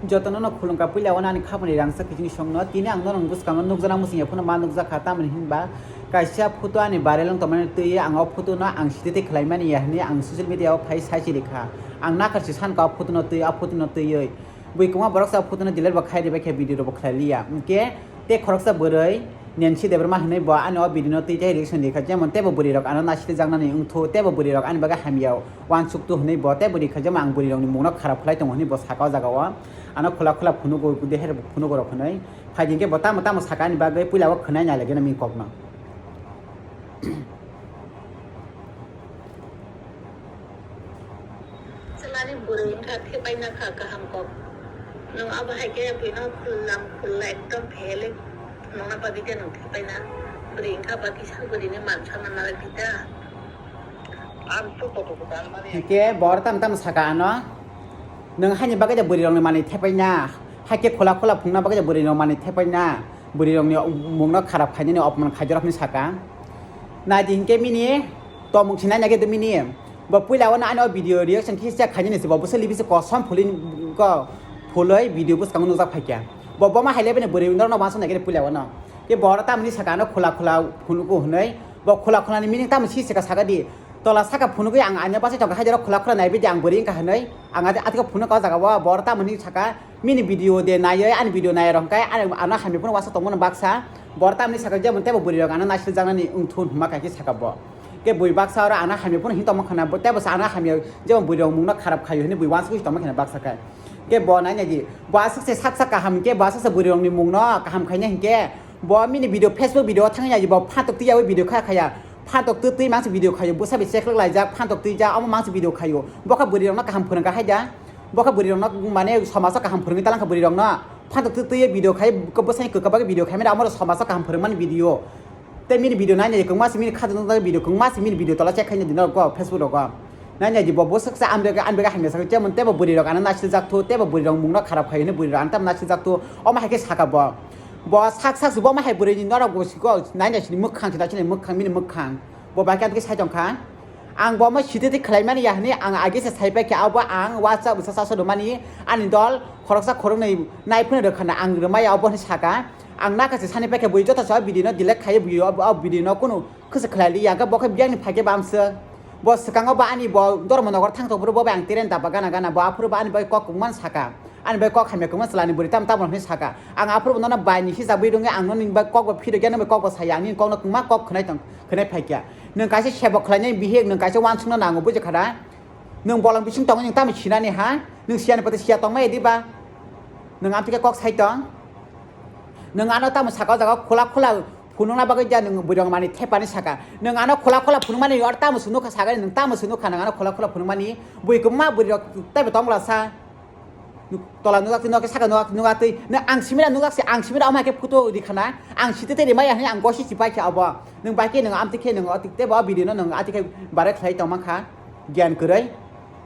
जतन खुलुंका पुल्यावना खापनि रांसा किजिं संनो तिनि आं नरं बुसकांनो नुकजना मुसिया फुना मा नुकजा खाता मन हिनबा कायसा फटो आनि बारेलं तमाने तै आं फटो ना आं सिते खलायमानि याहनि आं ससियेल मीडिया फाइ साइसि लेखा आं नाखारसि सानका फटो न तै आ फटो न तैयै बैकुमा बरकसा फटो न दिलेर बा खायदे बाखे भिडियो ब खलालिया के ते खरकसा बोरै नेनसि देबरमा हनै बा आनो भिडियो न तै जाय रिएक्शन लेखा जेमन तेबो बोरि रक आनो नासिते जांनानि उंथो तेबो बोरि रक आनि बागा हामियाव वान सुक्तु हनै बा तेबो रिखा जमा आं बोरि रकनि मुंना खराब खलाय दं हनै बा साका जागावा आनो खुला खुला फुनु गो देहेर फुनु गो रखनै फाइदिंके बता मता म साकानि बागै पुलाव खनाय ना लगे ना मि ककना selain burung kaki banyak kaham kok nong apa hake pino pulang pulang tom hele nong apa kita nong banyak burung kaki bagi sah burung ini macam mana kita am tu kotor kotor mana ke bortam tam saka ano nong hanya bagai ja buri rong ni mani thepainya hake khola khola phungna bagai ja buri rong mani thepainya buri rong ni mungna kharap khaini ni opman khajorap ni saka na dingke mini to mungchina nyage de mini ba puila wana ano video reaction khisa khani ni ba busali bisi ko som phulin ko phuloi video bus kang nuzak phakya ba ba ma haile bene buri ndor no baso nage puila wana ke bora ta mini saka no khola khola phunu ko hunai ba khola khola ni mini ta msi saka saka di tola saka phunu ko ang anya base tok hajaro khola khola nai bi jang buri ka hanai ang ade atika phunu ka jaga wa bora ta mini saka mini video de nai an video nai rom kai ana hami phunu wasa tongmon baksa bora ta mini saka je monte ba buri ro ana nasil jangani ungthun ma ka ki saka ba ke bui baksa ora ana hami pun hitom khana bote basa ana hami jebon bui rong mungna kharap khayo ni bui wan su hitom khana baksa kai ke bo na ni ba sak se sak sak ka ham ke ba sak se bui rong ni mungno ka ham khanya hinke bo mini video facebook video thangya ji bo phatok ti yawi video kha khaya phatok tu ti mang se video khayo bo sabi check lai ja phatok ti ja am mang se video khayo bo ka bui rong na ka ham phurang ka haja bo ka bui rong na mane samasa ka ham phurang talang ka bui rong na phatok tu ti video khayo ko bo sai ko ka ba video khayo me amor samasa ka ham phurang man videoแต่มีวิดีโอนั้นอย่างก็มาสิมีค่าตัววิดีโอก็มาสิมีวิดีโอตลอดเช็คให้เนี่ยดินเราก็เฟซบุ๊กเราก็นั่นอย่างที่บอกว่าศึกษาอันเดียวกันเห็นสักเจ้ามันแต่บอกบุรีเราอันนั้นน่าชื่อจักทัวแต่บอกบุรีเรามุ่งนักขรับใครเนี่ยบุรีเราอันนั้นน่าชื่อจักทัวเอามาให้แค่สักบอกสักสุบมาให้บุรีนี่นอเราก็นั่นอย่างที่มึกขังที่เราใช้มึกขังมีมึกขังบอกบางการที่ใช้จงขังอังบอกมาชีวิตที่ใครไม่ได้อย่างนี้อังอาจจะใช้ไปแค่เอาว่าอังว่าจะอุตสาหสะดวกมันนี้อันนี้ดอลขอรักษาคนในเพื่อนเด็กขนาดอังหรือไม่เอาบนให้สักอังนักการศึกษาในไปแค่บุยจะตัดสินวิดีโอนั้นดีเล็กใครบุยเอาวิดีโอนั้นก็นู้คือสคลายลีอย่างก็บอกให้เบี้ยนี่พายแค่บางเสือบอสกังก็บ้านนี่บอดอร์มันก็ทั้งตัวผู้บ่แบ่งตีเรนตาปกันกันบอผู้บ้านนี่บอยก็กุมันสักอันบอยก็ขายกุมันสลานี่บุรีตั้มมันให้สักอังอาผู้นั้นใบนี่ที่จะไปตรงนี้อังนั้นนี่บอยก็แบบพี่เด็กนั่นบอยก็ภาษาอย่างนี้ก็นักมากก็ขนาดขนาดพายแค่หนึ่งการใช้แชร์บอกใครเนี่ยบีเฮกหนึ่งการใช้วันช่วงนั้นก็บุญจะขนาดหนึ่งบอลลังพิชิตตองยังตั้มมีชีนานี่ฮะหนึ่งเชียร์ในปฏิเชียร์ตองไม่ดีบ้าหนึ่งอันที่แกก็ใช้ตองหนึ่งอันเราตั้มสักก็จะก็คุละพูนงนาบักจะหนึ่งบุรีรัมย์มันเทปานิสักหนึ่งอันเราคุละพูนมันนี่อันตั้มสุนุขสักหนึ่งตั้มสุนุขหนึ่งอันเราคุละพูนมันนี่บุยกุมาบุรีรัมย์แต่ไปต้องรักษาตอนเรานุกักที่นุกักสักนุกักที่หนึ่งอังชิมิระนุกักสิอังชิมิระเอามาแค่พูดตัวดีขนาดอังชิตเตอร์ดีไหมอย่างนี้อังก็ชิจิไปแค่เอาบ่หนึ่งไปแค่หนึ่งอันที่แค่หนึ่งอันที่เตะบ่วิดีโอหนึ่งอันที่แค่บาร์เรคใครต้องมั้งคะเกี่ยนคือไร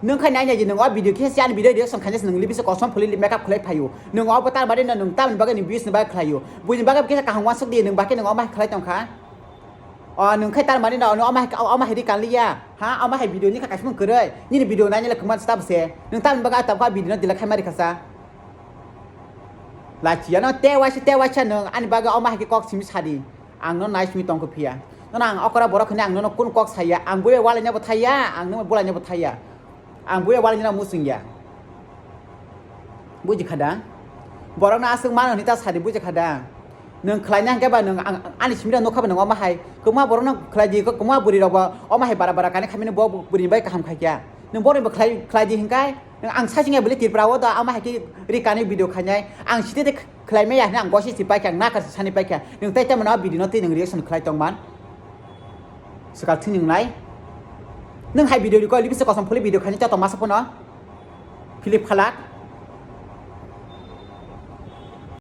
หนึ่งใครไหนอย่างหนึ่งว่าวิดีโอแค่เสียนวิดีโอเดียวสำคัญที่สุดหนึ่งลิบิสก็สอนผลิตเมคอัพใครพายุหนึ่งเอาไปตั้งบาร์เรนหนึ่งตั้งบักหนึ่งบิสหนึ่งบักใครอยู่บุญบักแค่การหัวสักดีหนึ่งบักแค่หนึ่งเอามาใครต้องคะหนึ่งใครตั้งบาร์เรนเราเอามาให้ดีการเลี้ยฮะเอามาให้วิดีโอนี้ขายมันคือเลยนี่วิดีโอนั้นนี่แหละคือมันสตาร์ทเสียหนึ่งตั้งบักแต่ว่าวิดีโอนั้นดีละใครมาดีค่ะซะหลายเชียร์เนาะเตะว่าฉันหนึ่งอันนี้บักเอามาให้ก๊อกชิมิชาดีอังนั้นนายชิมิตองกุเพียนั่นอังเอากระบอกเราขนาดอังนั้นกุ้งก๊อกใส่ยาอังบุ้ยว่าอะไรเนี่ยบุทายาอังนั้นบุ้ยอะไรเนี่ยบุทายาอังบุ้ยว่าอะไรเนี่ยมุสิงยาบุ้ยจิขดาบอกเราหน้าซึ่งมันนี่ตาสาดีบุ้ยจิขดาหนึ่งใครนั่งแค่บ้านหนึ่งอันนี้ชิมิระนกเข้าไปหนึ่งเอามาให้ก็มาบอกเราหน้าใครดีก็มาบุรีเราบอกเอามาให้บาราการนี่ใครไม่ได้บอกบุรีใบกระทำใครแก่หนึ่งบอกเลยบอกใครดีหิงไก่อังใช้ยังไงบริติดเปล่าว่าเอามาให้ที่ริการในวิดีโอขยายอังชิดได้ใครไม่อยากนี่อังก็ชิดสิไปแข่งหน้ากับชันไปแข่งหนึ่งแต่จะมันเอาวิดีโอที่หนึ่งเรียกฉันใครตรงมันสกัดถึงหนึ่งไหนหนึ่งให้วิดีโอดีก็รีบสกัดสัมผัสวิดีโอขยายเจ้าต่อมาสักคนเนาะฟิลิปคลัก